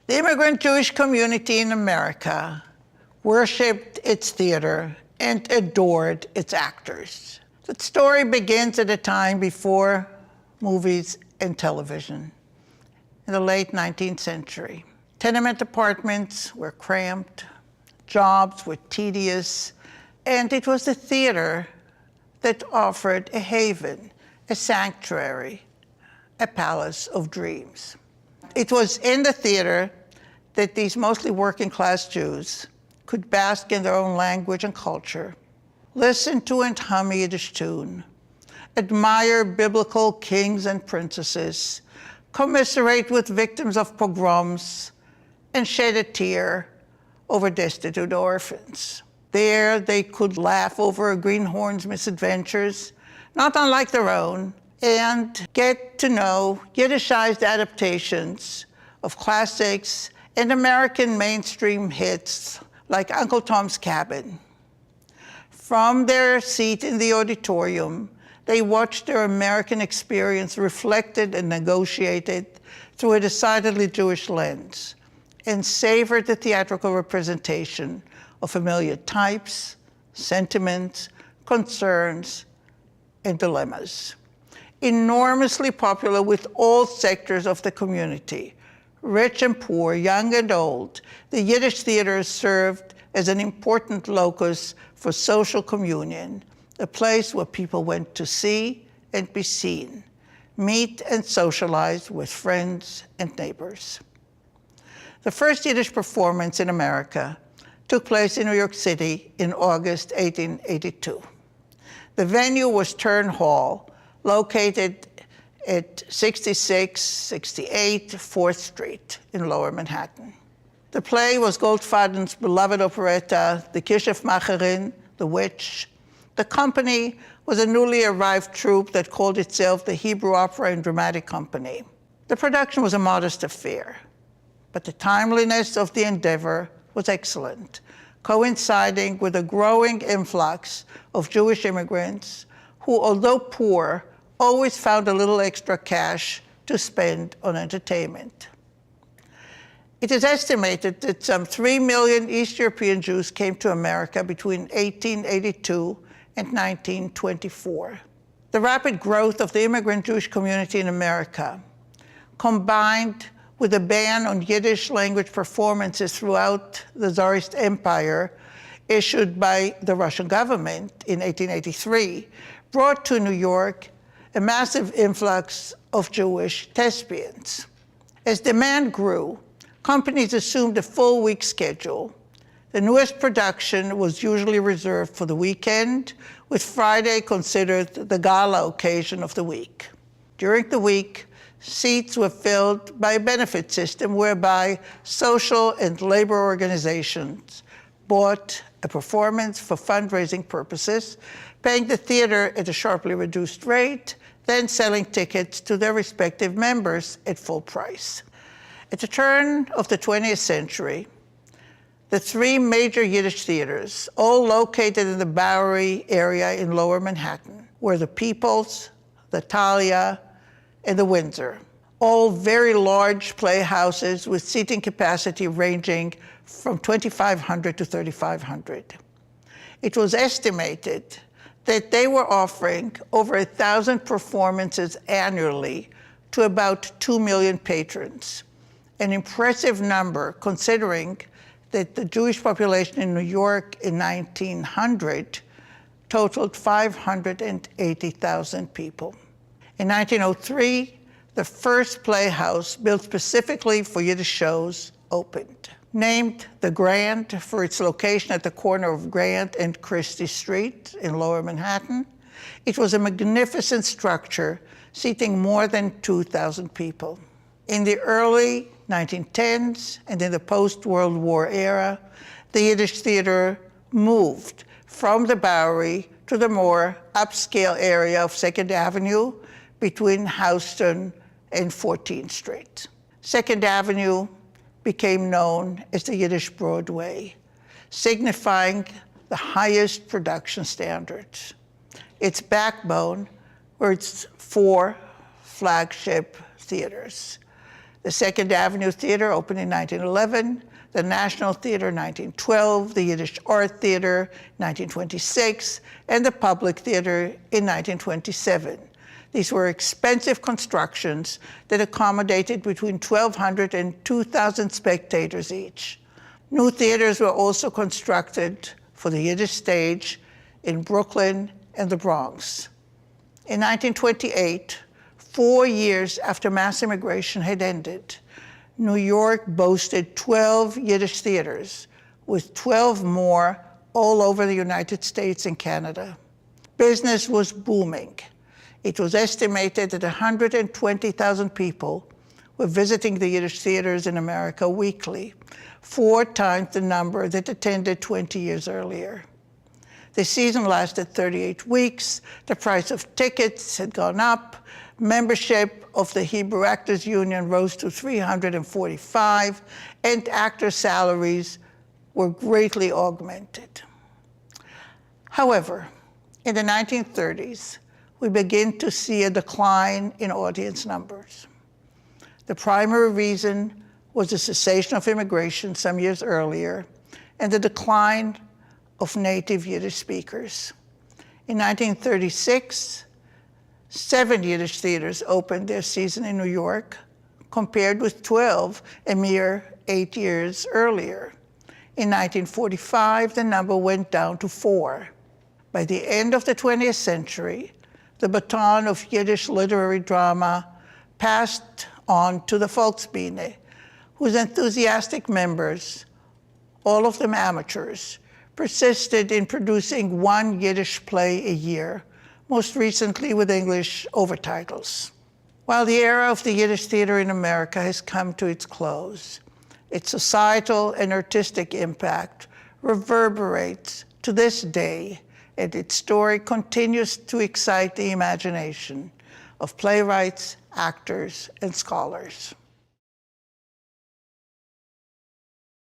The immigrant Jewish community in America worshipped its theater and adored its actors. The story begins at a time before movies and television, in the late 19th century. Tenement apartments were cramped, jobs were tedious, and it was the theater that offered a haven, a sanctuary, a palace of dreams. It was in the theater that these mostly working-class Jews could bask in their own language and culture, listen to and hum a Yiddish tune, admire biblical kings and princesses, commiserate with victims of pogroms, and shed a tear over destitute orphans. There they could laugh over a greenhorn's misadventures, not unlike their own, and get to know Yiddishized adaptations of classics and American mainstream hits like Uncle Tom's Cabin. From their seat in the auditorium, they watched their American experience reflected and negotiated through a decidedly Jewish lens, and savored the theatrical representation of familiar types, sentiments, concerns, and dilemmas. Enormously popular with all sectors of the community, rich and poor, young and old, the Yiddish theater served as an important locus for social communion, a place where people went to see and be seen, meet and socialize with friends and neighbors. The first Yiddish performance in America took place in New York City in August 1882. The venue was Turn Hall, located at 6668 4th Street in Lower Manhattan. The play was Goldfaden's beloved operetta, The Kirschenmacherin, The Witch. The company was a newly arrived troupe that called itself the Hebrew Opera and Dramatic Company. The production was a modest affair, but the timeliness of the endeavor was excellent, coinciding with a growing influx of Jewish immigrants who, although poor, always found a little extra cash to spend on entertainment. It is estimated that some 3 million East European Jews came to America between 1882 and 1924. The rapid growth of the immigrant Jewish community in America, combined with a ban on Yiddish language performances throughout the Tsarist Empire issued by the Russian government in 1883, brought to New York a massive influx of Jewish thespians. As demand grew, companies assumed a full week schedule. The newest production was usually reserved for the weekend, with Friday considered the gala occasion of the week. During the week, seats were filled by a benefit system whereby social and labor organizations bought a performance for fundraising purposes, paying the theater at a sharply reduced rate, then selling tickets to their respective members at full price. At the turn of the 20th century, the 3 major Yiddish theaters, all located in the Bowery area in Lower Manhattan, were the People's, the Thalia, and the Windsor, all very large playhouses with seating capacity ranging from 2,500 to 3,500. It was estimated that they were offering over 1,000 performances annually to about 2 million patrons, an impressive number considering that the Jewish population in New York in 1900 totaled 580,000 people. In 1903, the first playhouse built specifically for Yiddish shows opened. Named the Grand for its location at the corner of Grant and Christie Street in Lower Manhattan, it was a magnificent structure seating more than 2,000 people. In the early 1910s and in the post-World War era, the Yiddish theater moved from the Bowery to the more upscale area of 2nd Avenue between Houston and 14th Street. 2nd Avenue became known as the Yiddish Broadway, signifying the highest production standards. Its backbone were its 4 flagship theaters: The Second Avenue Theater opened in 1911, the National Theater 1912, the Yiddish Art Theater 1926, and the Public Theater in 1927. These were expensive constructions that accommodated between 1,200 and 2,000 spectators each. New theaters were also constructed for the Yiddish stage in Brooklyn and the Bronx. In 1928, 4 years after mass immigration had ended, New York boasted 12 Yiddish theaters, with 12 more all over the United States and Canada. Business was booming. It was estimated that 120,000 people were visiting the Yiddish theaters in America weekly, 4 times the number that attended 20 years earlier. The season lasted 38 weeks. The price of tickets had gone up. Membership of the Hebrew Actors Union rose to 345, and actor salaries were greatly augmented. However, in the 1930s, we begin to see a decline in audience numbers. The primary reason was the cessation of immigration some years earlier and the decline of native Yiddish speakers. In 1936, 7 Yiddish theaters opened their season in New York, compared with 12 a mere 8 years earlier. In 1945, the number went down to 4. By the end of the 20th century, the baton of Yiddish literary drama passed on to the Volksbühne, whose enthusiastic members, all of them amateurs, persisted in producing 1 Yiddish play a year, most recently with English overtitles. While the era of the Yiddish theater in America has come to its close, its societal and artistic impact reverberates to this day, and its story continues to excite the imagination of playwrights, actors, and scholars.